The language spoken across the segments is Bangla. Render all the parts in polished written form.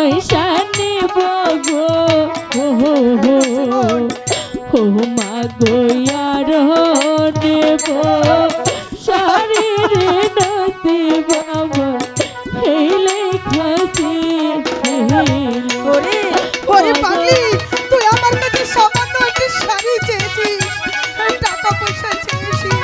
পয়সা নেব গো ও মা গো আর নেব শাড়ির নসিব আমার এই লেখাছি ওরে ওরে পাগলি তুই আমার কাছে সামান্য একটা শাড়ি চেয়েছিস টাকা পয়সা চেয়েছিস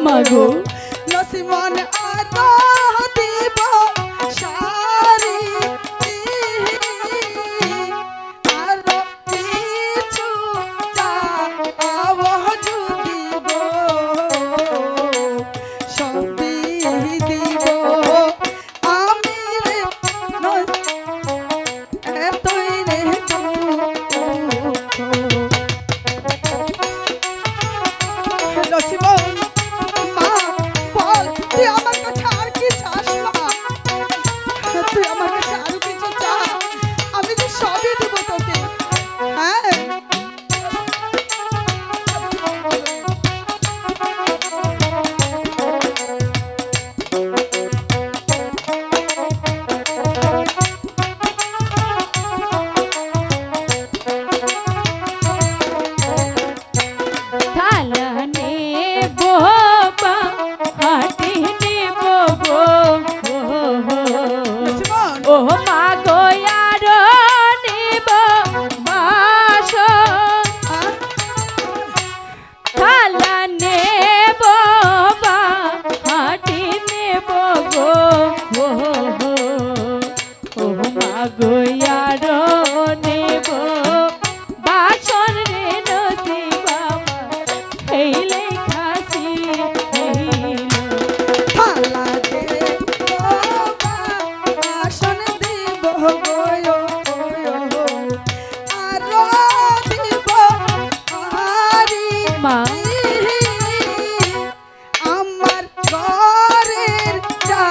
মাগো নসিমন আর দিব শাড়ি আর কিছু চাওয়া যদি গো সবই দিব আমি রে এতই রে নসিমন তুই আমার কাছে আর কি চাস মা তুই আমার কাছে আর কিছু চা আমি যে সবই দিব তোকে হ্যাঁ ও মা গো আর নেব বাসন থালা নেব হাঁটি নেব গো ও মা গো আর নেব বাসন রে নসিব আমার এই লেখাছি থালা দে বাসন দিব আর দিব আরি মা আমার ঘরের যা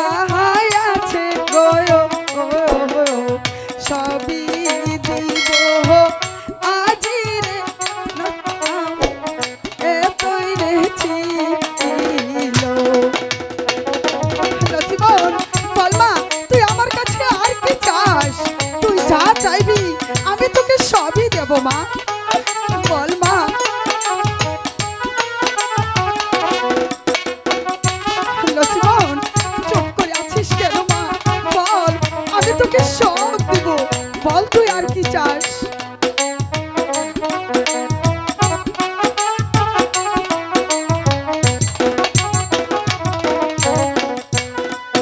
আহাই আছে সবই দিব আজি রে এতই রে ছিল নসিমন বলমা তুই আমার কাছে আর কি চাস তুই যা চাইবি আমি তোকে সবই দেব মা বল মা নসিমন চুপ করে আছিস কেন মা বল আমি তোকে সব দিব বল তুই আর কি চাস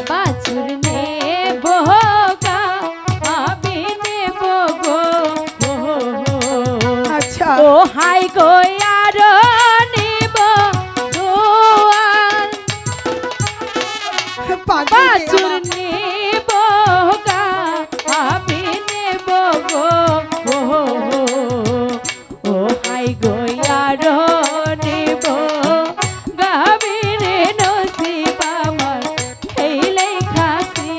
বাছুর নেব গা আমি নেব গো আচ্ছা ও হাই গো আর নেব গোয়াল বাছুর নেব গা আমি নেব গো ও হাই গো আর নেব গাভীর নসিব আমার এই লেখাছি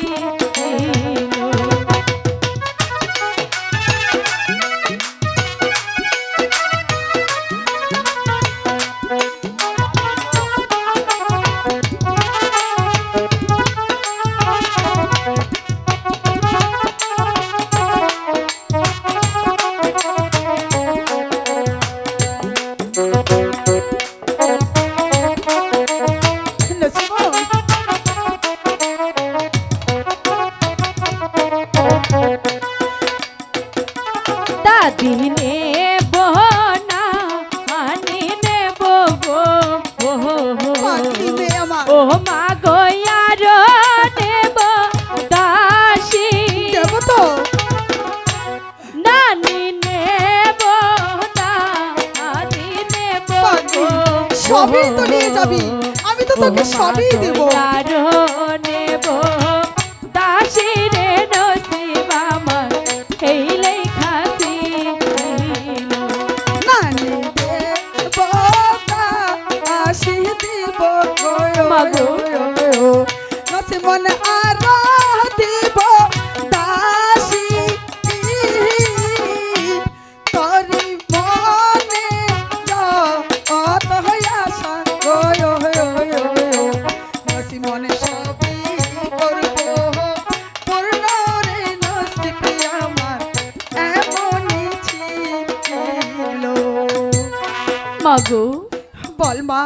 দাদি নেব না হানি নেব গো ও মা গো আর নেব দাসী দেব তো নানি নেব দাদি নেব গো সবই তো নিয়ে যাবি আমি আমি তো তোকে সবই দেব। আরো নেব দাসী রে নসিব আমার এই লেখা ছিল। নানি দেব দাসী দিব মাগো। নসি মনে আর দিব দাসী তরি মনে অত হইয়াশা নসি মনে সবই করব পূর্ণ রে নসিব আমার এমনই ছিল। মাগো বল মা